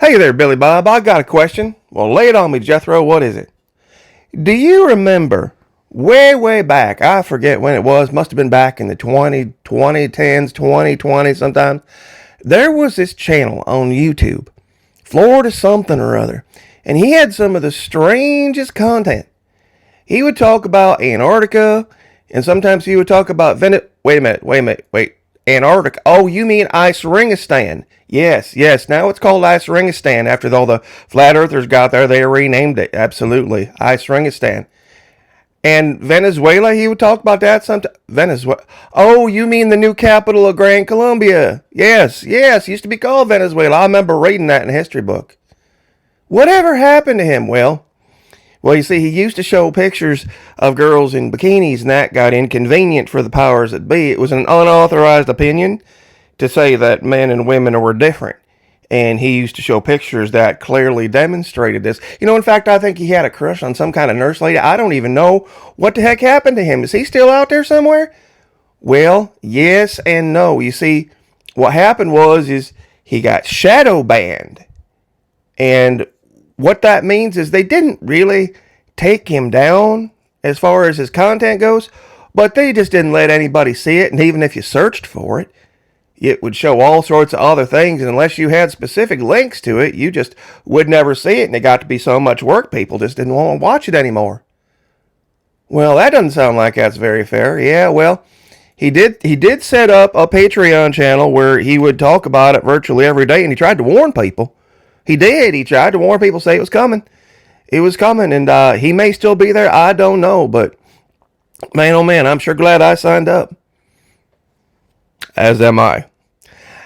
Hey there, Billy Bob. I got a question. Well, lay it on me, Jethro. What is it? Do you remember way back? I forget when it was. Must have been back in the 2010s, 2020 sometimes. There was this channel on YouTube, Florida something or other, and he had some of the strangest content. He would talk about Antarctica, and sometimes he would talk about Wait a minute. Antarctica. Oh, you mean Iceringistan? Yes. Now it's called Iceringistan after all the flat earthers got there. They renamed it. Absolutely, Iceringistan. And Venezuela, he would talk about that sometimes. Venezuela. Oh, you mean the new capital of Gran Colombia? Yes. Used to be called Venezuela. I remember reading that in a history book. Whatever happened to him? Well, you see, he used to show pictures of girls in bikinis, and that got inconvenient for the powers that be. It was an unauthorized opinion to say that men and women were different. And he used to show pictures that clearly demonstrated this. In fact, I think he had a crush on some kind of nurse lady. I don't even know what the heck happened to him. Is he still out there somewhere? Well, yes and no. You see, what happened is he got shadow banned. And what that means is they didn't really take him down as far as his content goes, but they just didn't let anybody see it. And even if you searched for it, it would show all sorts of other things. And unless you had specific links to it, you just would never see it. And it got to be so much work, people just didn't want to watch it anymore. Well, that doesn't sound like that's very fair. Yeah, well, he did set up a Patreon channel where he would talk about it virtually every day, and he tried to warn people. He did. He tried to warn people, say it was coming. It was coming, and he may still be there. I don't know, but man, oh man, I'm sure glad I signed up. As am I.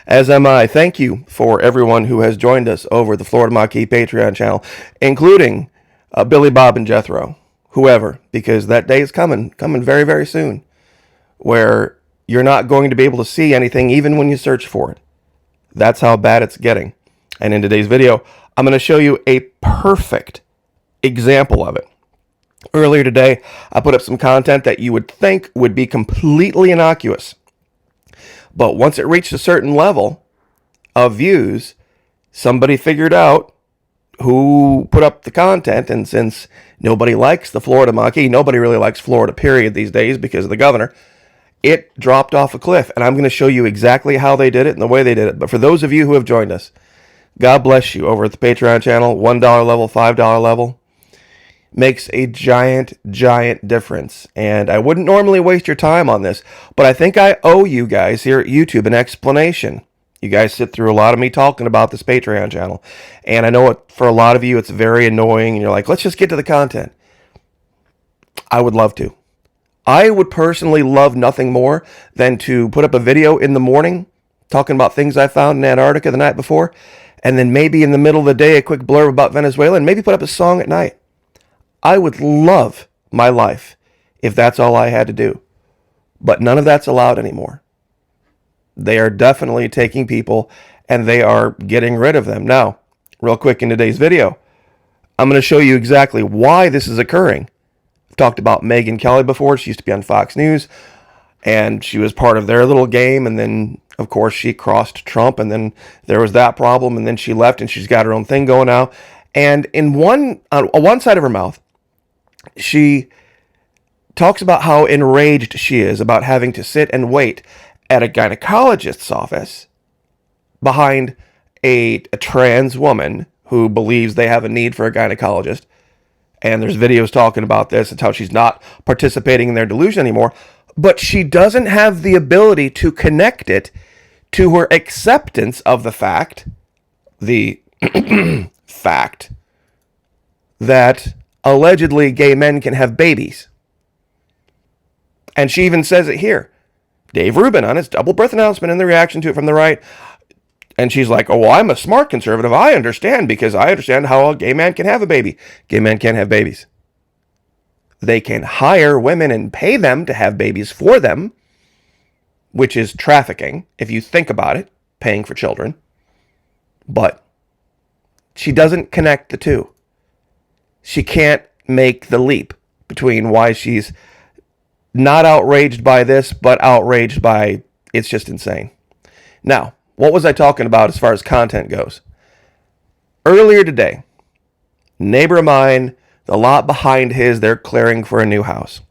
Thank you for everyone who has joined us over the Florida Maquis Patreon channel, including Billy Bob and Jethro, whoever, because that day is coming very, very soon, where you're not going to be able to see anything even when you search for it. That's how bad it's getting. And in today's video, I'm going to show you a perfect example of it. Earlier today, I put up some content that you would think would be completely innocuous. But once it reached a certain level of views, somebody figured out who put up the content. And since nobody likes the Florida Maquis, nobody really likes Florida, period, these days because of the governor, it dropped off a cliff. And I'm going to show you exactly how they did it and the way they did it. But for those of you who have joined us, God bless you over at the Patreon channel, $1 level, $5 level. Makes a giant difference. And I wouldn't normally waste your time on this, but I think I owe you guys here at YouTube an explanation. You guys sit through a lot of me talking about this Patreon channel, and I know for a lot of you it's very annoying, and you're like, let's just get to the content. I would love to. I would personally love nothing more than to put up a video in the morning talking about things I found in Antarctica the night before, and then maybe in the middle of the day a quick blurb about Venezuela, and maybe put up a song at night. I would love my life if that's all I had to do. But none of that's allowed anymore. They are definitely taking people and they are getting rid of them. Now, real quick in today's video, I'm going to show you exactly why this is occurring. I've talked about Megyn Kelly before. She used to be on Fox News, and she was part of their little game. And then, of course, she crossed Trump, and then there was that problem. And then she left, and she's got her own thing going now. And on one side of her mouth, she talks about how enraged she is about having to sit and wait at a gynecologist's office behind a trans woman who believes they have a need for a gynecologist. And there's videos talking about this and how she's not participating in their delusion anymore. But she doesn't have the ability to connect it to her acceptance of the fact, fact, that allegedly gay men can have babies. And she even says it here. Dave Rubin on his double birth announcement and the reaction to it from the right. And she's like, oh, well, I'm a smart conservative. I understand because I understand how a gay man can have a baby. Gay men can't have babies. They can hire women and pay them to have babies for them, which is trafficking, if you think about it, paying for children. But she doesn't connect the two. She can't make the leap between why she's not outraged by this, but outraged by it's just insane. Now, what was I talking about as far as content goes? Earlier today, neighbor of mine, the lot behind his, they're clearing for a new house.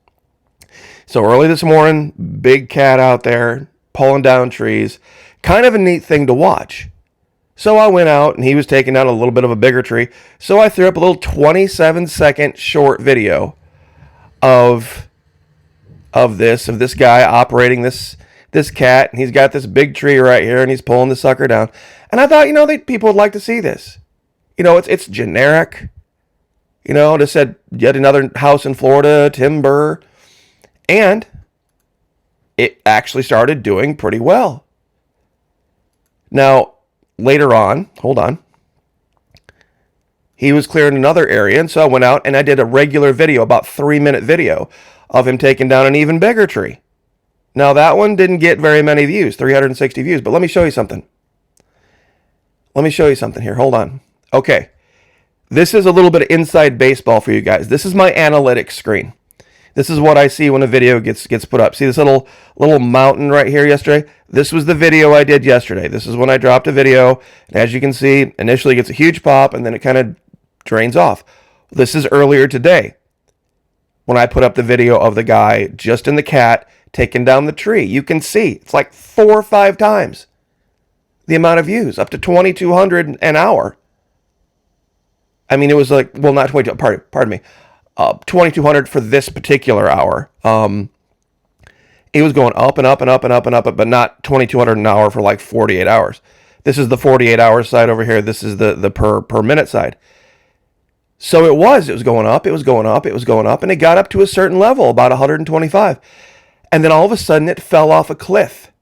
So early this morning, big cat out there pulling down trees. Kind of a neat thing to watch. So I went out and he was taking down a little bit of a bigger tree. So I threw up a little 27-second short video of this guy operating this cat, and he's got this big tree right here and he's pulling the sucker down. And I thought, people would like to see this. It's generic. Just said yet another house in Florida, timber. And it actually started doing pretty well. Now, later on, hold on, he was clearing another area, and so I went out and I did a regular video, about 3-minute video, of him taking down an even bigger tree. Now, that one didn't get very many views, 360 views, but let me show you something. Here, hold on. Okay, this is a little bit of inside baseball for you guys. This is my analytics screen. This is what I see when a video gets put up. See this little mountain right here yesterday? This was the video I did yesterday. This is when I dropped a video. And as you can see, initially it gets a huge pop and then it kind of drains off. This is earlier today when I put up the video of the guy just in the cat taking down the tree. You can see it's like 4 or 5 times the amount of views, up to 2,200 an hour. I mean, it was like, well, not 22, pardon me. 2,200 for this particular hour. It was going up and up and up and up and up, but not 2,200 an hour for like 48 hours. This is the 48 hours side over here. This is the per minute side. So it was going up, and it got up to a certain level, about 125. And then all of a sudden it fell off a cliff.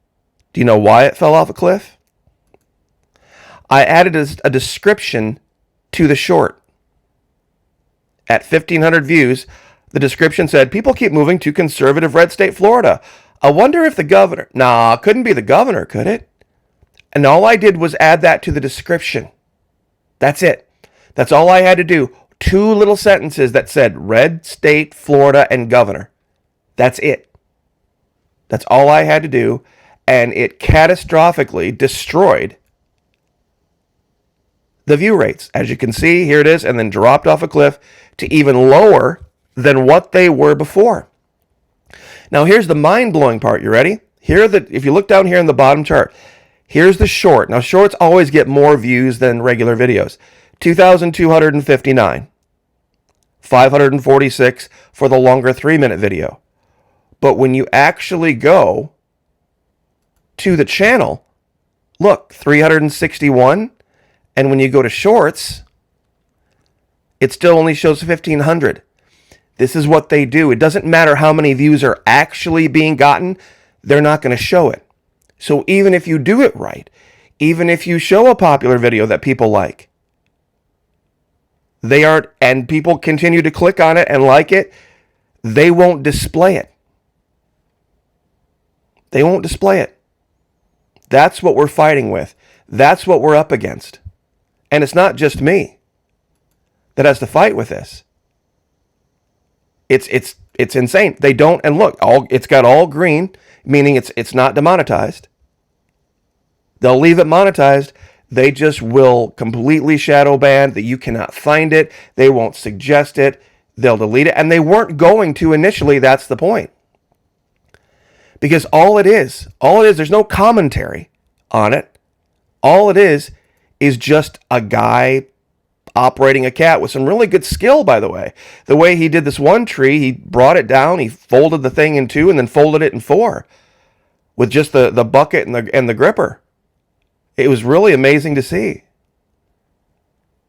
Do you know why it fell off a cliff? I added a description to the short. At 1,500 views, the description said, people keep moving to conservative red state Florida. I wonder if the governor... Nah, couldn't be the governor, could it? And all I did was add that to the description. That's it. That's all I had to do. 2 little sentences that said red state, Florida, and governor. That's it. That's all I had to do. And it catastrophically destroyed the view rates. As you can see, here it is, and then dropped off a cliff to even lower than what they were before. Now, here's the mind-blowing part. You ready? If you look down here in the bottom chart, here's the short. Now, shorts always get more views than regular videos. 2,259. 546 for the longer 3-minute video. But when you actually go to the channel, look, 361. And when you go to shorts, it still only shows 1,500. This is what they do. It doesn't matter how many views are actually being gotten. They're not going to show it. So even if you do it right, even if you show a popular video that people like, and people continue to click on it and like it, they won't display it. They won't display it. That's what we're fighting with. That's what we're up against. And it's not just me that has to fight with this. It's insane. They don't, and look, it's got all green, meaning it's not demonetized. They'll leave it monetized. They just will completely shadow ban that you cannot find it. They won't suggest it. They'll delete it. And they weren't going to initially. That's the point. Because all it is, there's no commentary on it. All it is just a guy operating a cat with some really good skill, by the way. The way he did this one tree, he brought it down, he folded the thing in 2 and then folded it in 4 with just the bucket and the gripper. It was really amazing to see.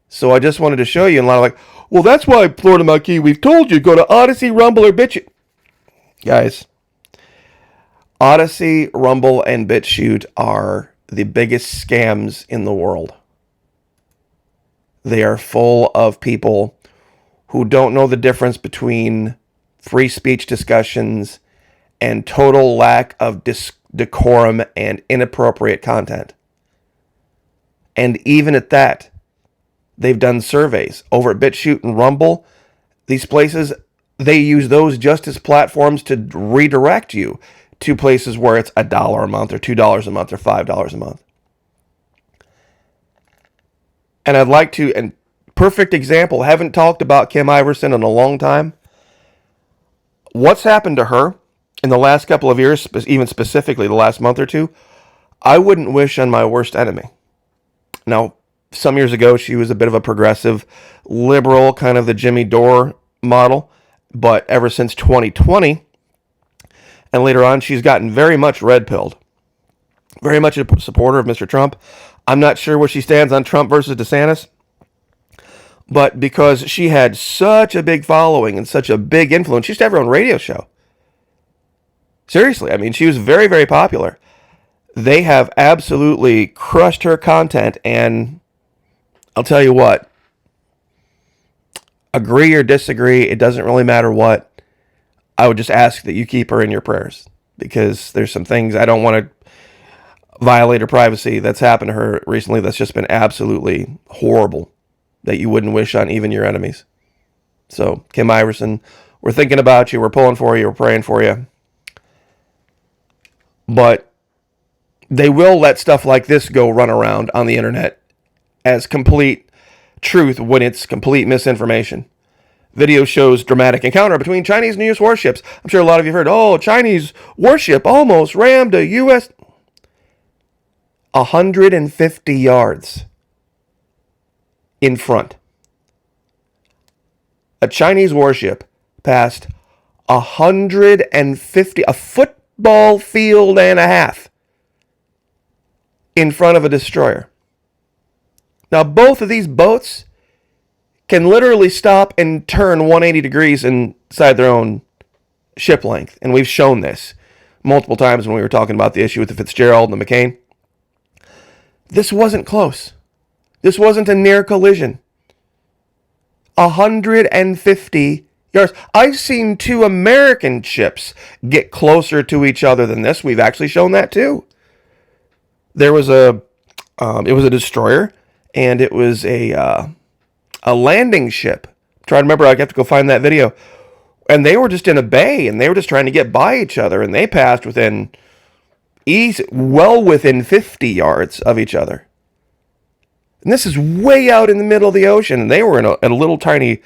So I just wanted to show you, and a lot of like, well, that's why, Florida Monkey, we've told you, go to Odyssey, Rumble, or BitChute. Guys, Odyssey, Rumble, and BitChute are the biggest scams in the world. They are full of people who don't know the difference between free speech discussions and total lack of decorum and inappropriate content. And even at that, they've done surveys over at BitChute and Rumble. These places, they use those just as platforms to redirect you to places where it's $1 a month or $2 a month or $5 a month. And I'd like to, and perfect example, haven't talked about Kim Iverson in a long time. What's happened to her in the last couple of years, even specifically the last month or two, I wouldn't wish on my worst enemy. Now, some years ago, she was a bit of a progressive liberal, kind of the Jimmy Dore model. But ever since 2020, and later on, she's gotten very much red-pilled. Very much a supporter of Mr. Trump. I'm not sure where she stands on Trump versus DeSantis. But because she had such a big following and such a big influence, she used to have her own radio show. Seriously, I mean, she was very, very popular. They have absolutely crushed her content, and I'll tell you what, agree or disagree, it doesn't really matter what. I would just ask that you keep her in your prayers, because there's some things I don't want to violate her privacy that's happened to her recently that's just been absolutely horrible, that you wouldn't wish on even your enemies. So, Kim Iverson, we're thinking about you, we're pulling for you, we're praying for you. But they will let stuff like this go run around on the internet as complete truth when it's complete misinformation. Video shows dramatic encounter between Chinese and U.S. warships. I'm sure a lot of you have heard, oh, Chinese warship almost rammed a U.S. 150 yards in front. A Chinese warship passed 150, a football field and a half in front of a destroyer. Now, both of these boats can literally stop and turn 180 degrees inside their own ship length. And we've shown this multiple times when we were talking about the issue with the Fitzgerald and the McCain. This wasn't close. This wasn't a near collision. 150 yards. I've seen two American ships get closer to each other than this. We've actually shown that too. There was it was a destroyer, and it was a landing ship. I'm trying to remember, I have to go find that video. And they were just in a bay, and they were just trying to get by each other, and they passed well within 50 yards of each other. And this is way out in the middle of the ocean, and they were in a little tiny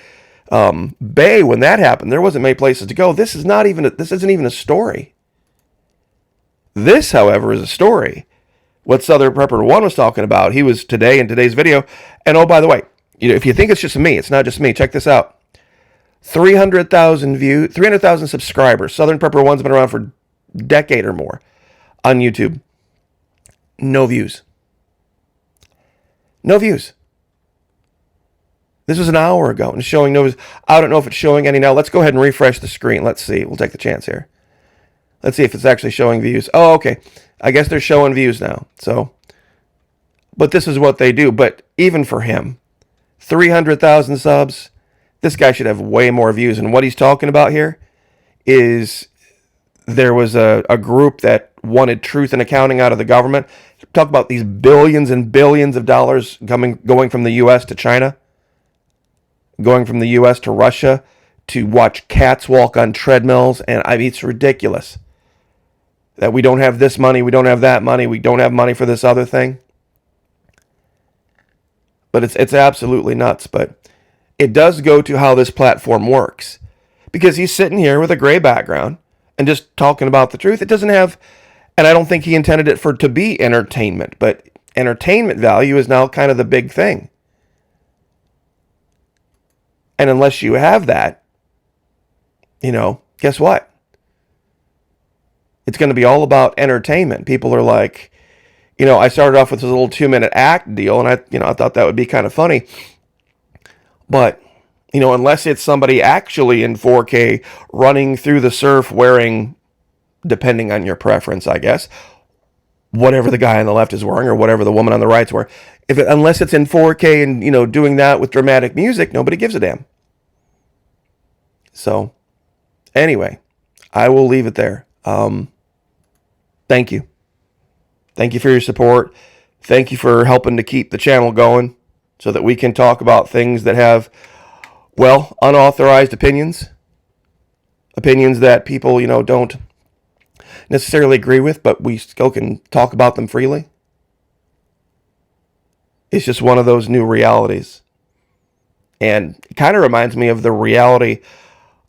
bay when that happened. There wasn't many places to go. This isn't even a story. This, however, is a story. What Southern Prepper 1 was talking about, he was today in today's video. And oh, by the way, if you think it's just me, it's not just me. Check this out. 300,000 views, 300,000 subscribers. Southern Prepper 1's been around for a decade or more on YouTube. No views. No views. This was an hour ago and showing no views. I don't know if it's showing any now. Let's go ahead and refresh the screen. Let's see. We'll take the chance here. Let's see if it's actually showing views. Oh, okay. I guess they're showing views now. So, but this is what they do. But even for him, 300,000 subs, this guy should have way more views. And what he's talking about here is there was a group that wanted truth and accounting out of the government. Talk about these billions and billions of dollars going from the U.S. to China, going from the U.S. to Russia to watch cats walk on treadmills. And I mean, it's ridiculous that we don't have this money, we don't have that money, we don't have money for this other thing. But it's absolutely nuts. But it does go to how this platform works. Because he's sitting here with a gray background and just talking about the truth. It doesn't have, and I don't think he intended it to be entertainment, but entertainment value is now kind of the big thing. And unless you have that, guess what? It's going to be all about entertainment. People are like, I started off with this little 2-minute act deal, and I thought that would be kind of funny. But, unless it's somebody actually in 4K running through the surf wearing, depending on your preference, I guess, whatever the guy on the left is wearing or whatever the woman on the right's wearing, unless it's in 4K and, doing that with dramatic music, nobody gives a damn. So, anyway, I will leave it there. Thank you. Thank you for your support. Thank you for helping to keep the channel going so that we can talk about things that have, unauthorized opinions. Opinions that people, don't necessarily agree with, but we still can talk about them freely. It's just one of those new realities. And it kind of reminds me of the reality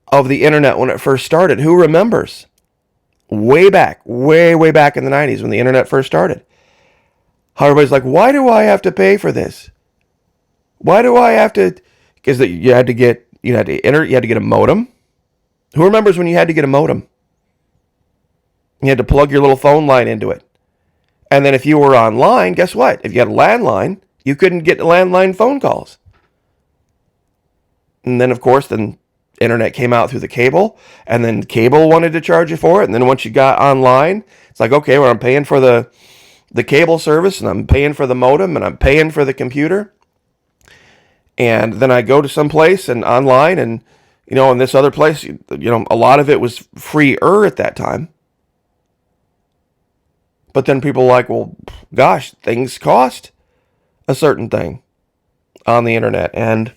of the internet when it first started. Who remembers? Way back, way back in the 90s when the internet first started. How everybody's like, why do I have to pay for this? Why do I have to? Because you had to get a modem. Who remembers when you had to get a modem? You had to plug your little phone line into it. And then if you were online, guess what? If you had a landline, you couldn't get landline phone calls. And then, of course, the internet came out through the cable, and then cable wanted to charge you for it. And then once you got online, it's like, okay, well, I'm paying for the cable service, and I'm paying for the modem, and I'm paying for the computer. And then I go to some place and online, and, in this other place, a lot of it was freer at that time. But then people are like, well, gosh, things cost a certain thing on the internet. And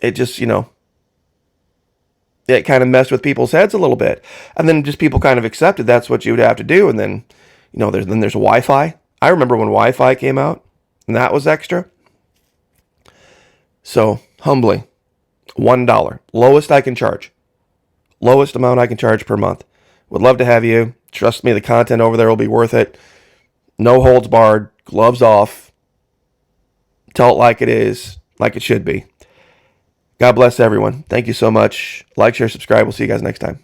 it just, it kind of messed with people's heads a little bit. And then just people kind of accepted that's what you would have to do. And then, there's Wi-Fi. I remember when Wi-Fi came out, and that was extra. So, humbly, $1. Lowest I can charge. Lowest amount I can charge per month. Would love to have you. Trust me, the content over there will be worth it. No holds barred. Gloves off. Tell it like it is. Like it should be. God bless everyone. Thank you so much. Like, share, subscribe. We'll see you guys next time.